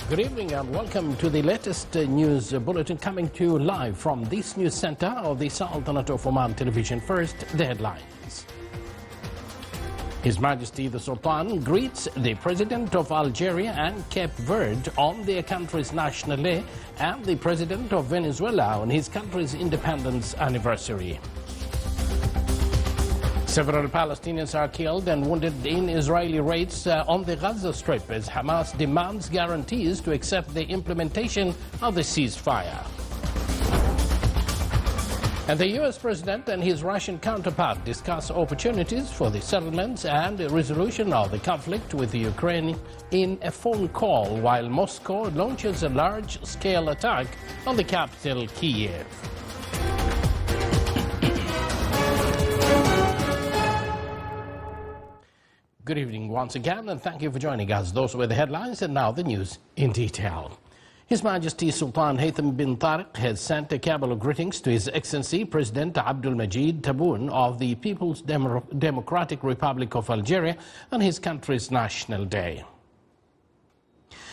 Good evening and welcome to the latest news bulletin coming to you live from this news center of the Sultanate of Oman television. First, the headlines. His Majesty the Sultan greets the President of Algeria and Cape Verde on their country's National Day and the President of Venezuela on his country's independence anniversary. Several Palestinians are killed and wounded in Israeli raids on the Gaza Strip as Hamas demands guarantees to accept the implementation of the ceasefire. And the U.S. President and his Russian counterpart discuss opportunities for the settlements and resolution of the conflict with Ukraine in a phone call while Moscow launches a large-scale attack on the capital, Kiev. Good evening once again, and thank you for joining us. Those were the headlines, and now the news in detail. His Majesty Sultan Haytham bin Tariq has sent a cabal of greetings to His Excellency President Abdul Majid Tebboune of the People's Democratic Republic of Algeria on his country's National Day.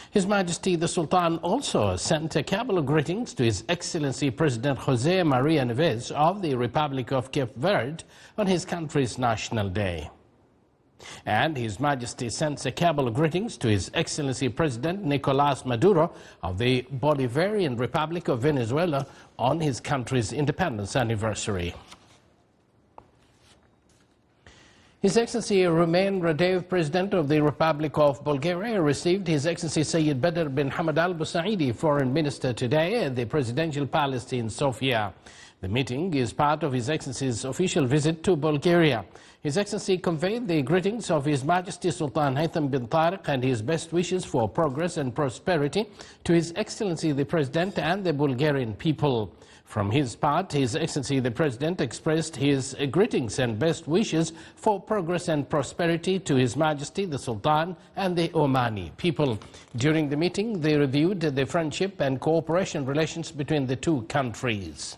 His Majesty the Sultan also sent a cabal of greetings to His Excellency President José María Neves of the Republic of Cape Verde on his country's National Day. And His Majesty sends a cabal of greetings to His Excellency President Nicolás Maduro of the Bolivarian Republic of Venezuela on his country's independence anniversary. His Excellency Rumen Radev, President of the Republic of Bulgaria, received His Excellency Sayyid Badr bin Hamad Al Busaidi, Foreign Minister, today at the Presidential Palace in Sofia. The meeting is part of His Excellency's official visit to Bulgaria. His Excellency conveyed the greetings of His Majesty Sultan Haytham bin Tariq and his best wishes for progress and prosperity to His Excellency the President and the Bulgarian people. From his part, His Excellency the President expressed his greetings and best wishes for progress and prosperity to His Majesty the Sultan and the Omani people. During the meeting, they reviewed the friendship and cooperation relations between the two countries.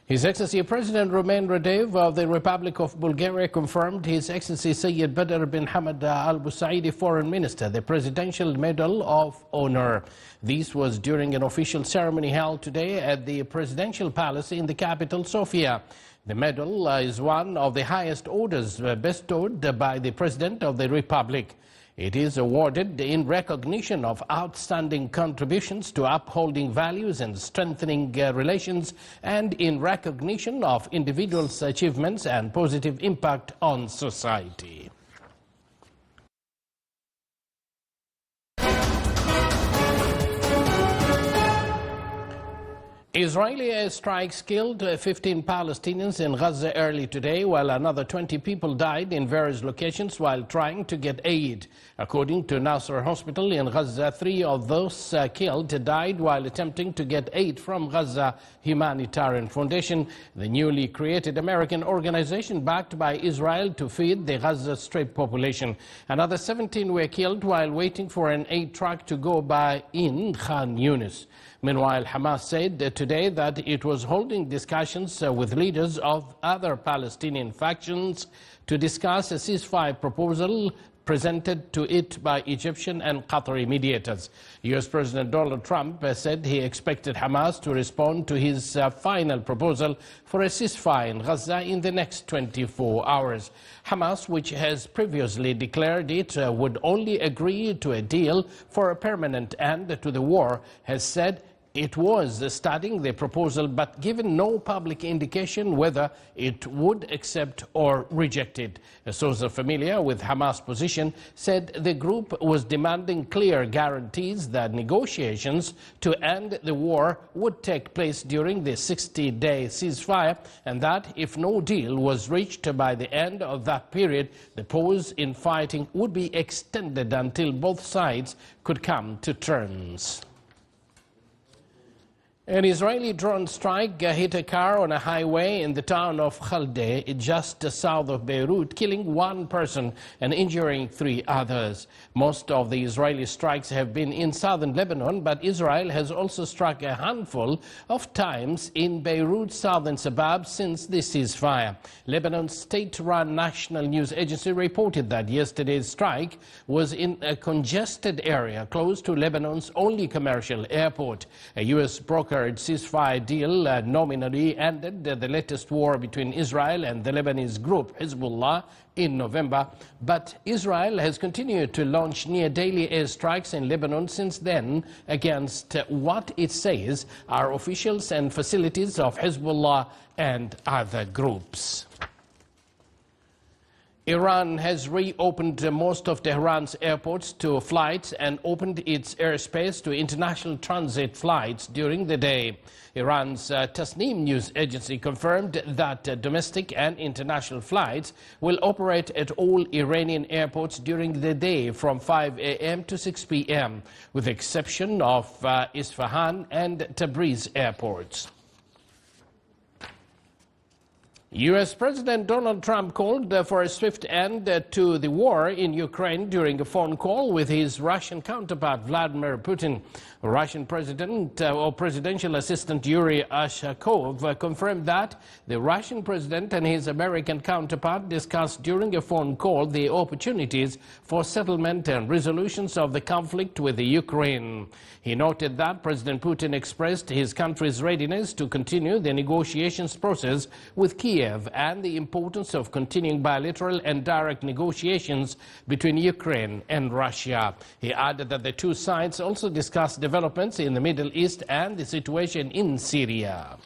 His Excellency President Rumen Radev of the Republic of Bulgaria confirmed His Excellency Sayyid Badr bin Hamad Al Busaidi, Foreign Minister, the Presidential Medal of Honor. This was during an official ceremony held today at the Presidential Palace in the capital, Sofia. The medal is one of the highest orders bestowed by the President of the Republic. It is awarded in recognition of outstanding contributions to upholding values and strengthening relations, and in recognition of individuals' achievements and positive impact on society. Israeli airstrikes killed 15 Palestinians in Gaza early today, while another 20 people died in various locations while trying to get aid. According to Nasser Hospital in Gaza, 3 of those killed died while attempting to get aid from Gaza Humanitarian Foundation, the newly created American organization backed by Israel to feed the Gaza Strip population. Another 17 were killed while waiting for an aid truck to go by in Khan Yunis. Meanwhile, Hamas said today that it was holding discussions with leaders of other Palestinian factions to discuss a ceasefire proposal presented to it by Egyptian and Qatari mediators. U.S. President Donald Trump said he expected Hamas to respond to his final proposal for a ceasefire in Gaza in the next 24 hours. Hamas, which has previously declared it would only agree to a deal for a permanent end to the war, has said it was studying the proposal but given no public indication whether it would accept or reject it. A source familiar with Hamas' position said the group was demanding clear guarantees that negotiations to end the war would take place during the 60-day ceasefire, and that if no deal was reached by the end of that period, the pause in fighting would be extended until both sides could come to terms. An Israeli drone strike hit a car on a highway in the town of Khalde, just south of Beirut, killing one person and injuring three others. Most of the Israeli strikes have been in southern Lebanon, but Israel has also struck a handful of times in Beirut's southern suburbs since the ceasefire. Lebanon's state-run national news agency reported that yesterday's strike was in a congested area close to Lebanon's only commercial airport. A U.S. brokered ceasefire deal nominally ended the latest war between Israel and the Lebanese group Hezbollah in November, but Israel has continued to launch near-daily airstrikes in Lebanon since then against what it says are officials and facilities of Hezbollah and other groups. Iran has reopened most of Tehran's airports to flights and opened its airspace to international transit flights during the day. Iran's Tasnim news agency confirmed that domestic and international flights will operate at all Iranian airports during the day from 5 a.m. to 6 p.m., with the exception of Isfahan and Tabriz airports. U.S. President Donald Trump called for a swift end to the war in Ukraine during a phone call with his Russian counterpart Vladimir Putin. Russian presidential assistant Yuri Ashakov confirmed that the Russian president and his American counterpart discussed during a phone call the opportunities for settlement and resolutions of the conflict with the Ukraine. He noted that President Putin expressed his country's readiness to continue the negotiations process with Kiev and the importance of continuing bilateral and direct negotiations between Ukraine and Russia. He added that the two sides also discussed developments in the Middle East and the situation in Syria.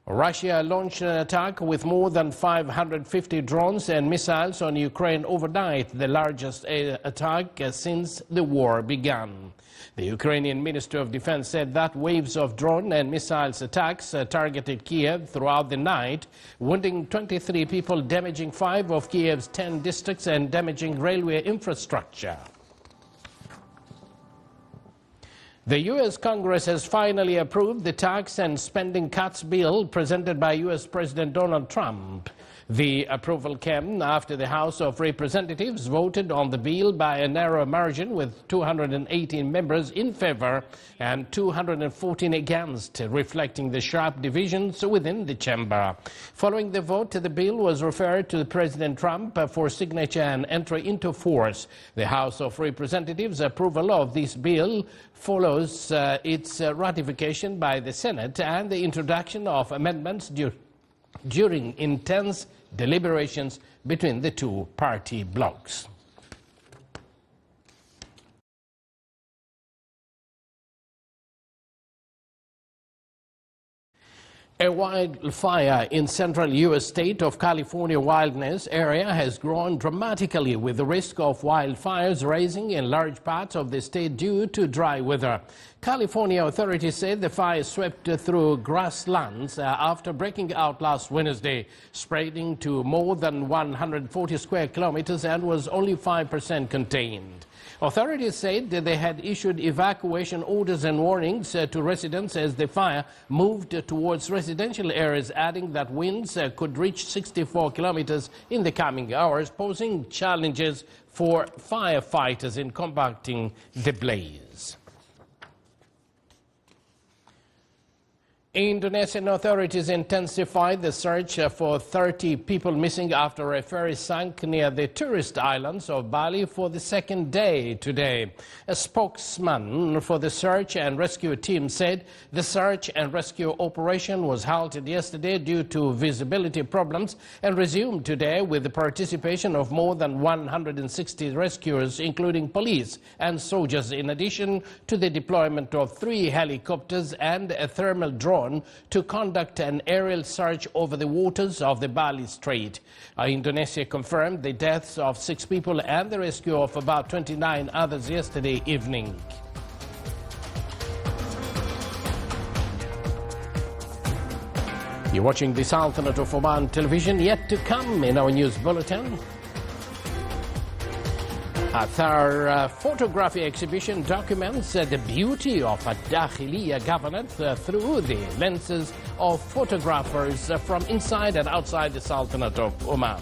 Russia launched an attack with more than 550 drones and missiles on Ukraine overnight, the largest attack since the war began. The Ukrainian Ministry of Defense said that waves of drone and missiles attacks targeted Kiev throughout the night, wounding 23 people, damaging 5 of Kiev's 10 districts and damaging railway infrastructure. The U.S. Congress has finally approved the tax and spending cuts bill presented by U.S. President Donald Trump. The approval came after the House of Representatives voted on the bill by a narrow margin, with 218 members in favor and 214 against, reflecting the sharp divisions within the chamber. Following the vote, the bill was referred to President Trump for signature and entry into force. The House of Representatives' approval of this bill follows its ratification by the Senate and the introduction of amendments during intense deliberations between the two party blocs. A wildfire in central U.S. state of California wilderness area has grown dramatically, with the risk of wildfires rising in large parts of the state due to dry weather. California authorities said the fire swept through grasslands after breaking out last Wednesday, spreading to more than 140 square kilometers, and was only 5% contained. Authorities said that they had issued evacuation orders and warnings to residents as the fire moved towards residential areas, adding that winds could reach 64 kilometers in the coming hours, posing challenges for firefighters in combating the blaze. Indonesian authorities intensified the search for 30 people missing after a ferry sank near the tourist islands of Bali for the second day today. A spokesman for the search and rescue team said the search and rescue operation was halted yesterday due to visibility problems and resumed today with the participation of more than 160 rescuers, including police and soldiers, in addition to the deployment of 3 helicopters and a thermal drone to conduct an aerial search over the waters of the Bali Strait. Indonesia confirmed the deaths of 6 people and the rescue of about 29 others yesterday evening. You're watching the Sultanate of Oman television. Yet to come in our news bulletin, Our photography exhibition documents the beauty of a Dakhiliya governorate through the lenses of photographers from inside and outside the Sultanate of Oman.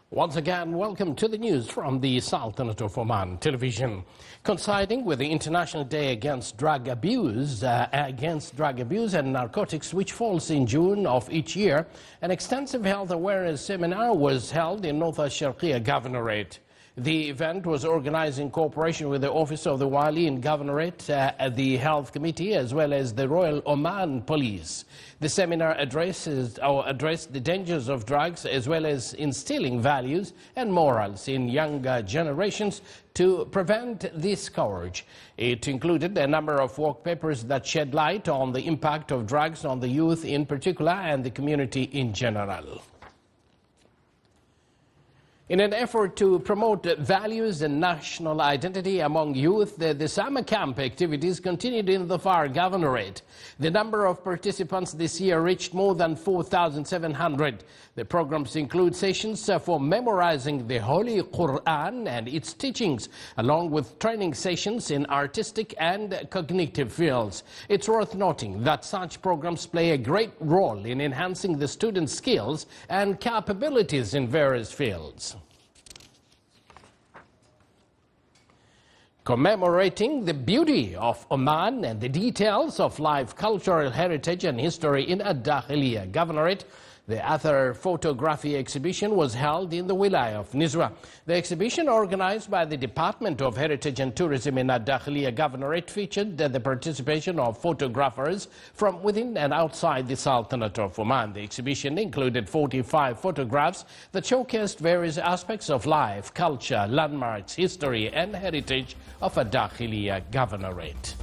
Once again, welcome to the news from the Sultanate of Oman Television. Coinciding with the International Day against drug abuse and narcotics, which falls in June of each year, an extensive health awareness seminar was held in North Sharqiya Governorate. The event was organized in cooperation with the Office of the Wali in Governorate, the Health Committee, as well as the Royal Oman Police. The seminar addressed the dangers of drugs, as well as instilling values and morals in younger generations to prevent this scourge. It included a number of work papers that shed light on the impact of drugs on the youth in particular and the community in general. In an effort to promote values and national identity among youth, the summer camp activities continued in the Far Governorate. The number of participants this year reached more than 4,700. The programs include sessions for memorizing the Holy Quran and its teachings, along with training sessions in artistic and cognitive fields. It's worth noting that such programs play a great role in enhancing the students' skills and capabilities in various fields. Commemorating the beauty of Oman and the details of life, cultural heritage and history in Dakhiliya Governorate, the Athar photography exhibition was held in the Wilaya of Nizwa. The exhibition, organized by the Department of Heritage and Tourism in Dakhiliya Governorate, featured the participation of photographers from within and outside the Sultanate of Oman. The exhibition included 45 photographs that showcased various aspects of life, culture, landmarks, history and heritage of Dakhiliya Governorate.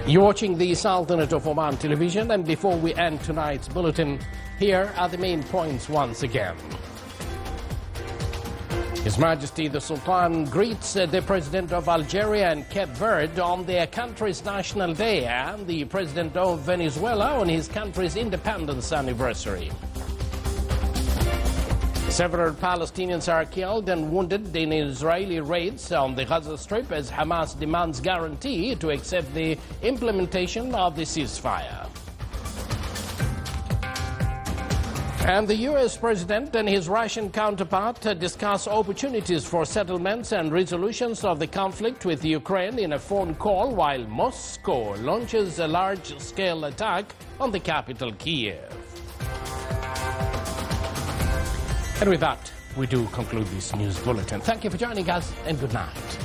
You're watching the Sultanate of Oman Television, and before we end tonight's bulletin, here are the main points once again. His Majesty the Sultan greets the President of Algeria and Cape Verde on their country's National Day and the President of Venezuela on his country's independence anniversary. Several Palestinians are killed and wounded in Israeli raids on the Gaza Strip as Hamas demands guarantee to accept the implementation of the ceasefire. And the U.S. President and his Russian counterpart discuss opportunities for settlements and resolutions of the conflict with Ukraine in a phone call while Moscow launches a large-scale attack on the capital, Kiev. And with that, we do conclude this news bulletin. Thank you for joining us, and good night.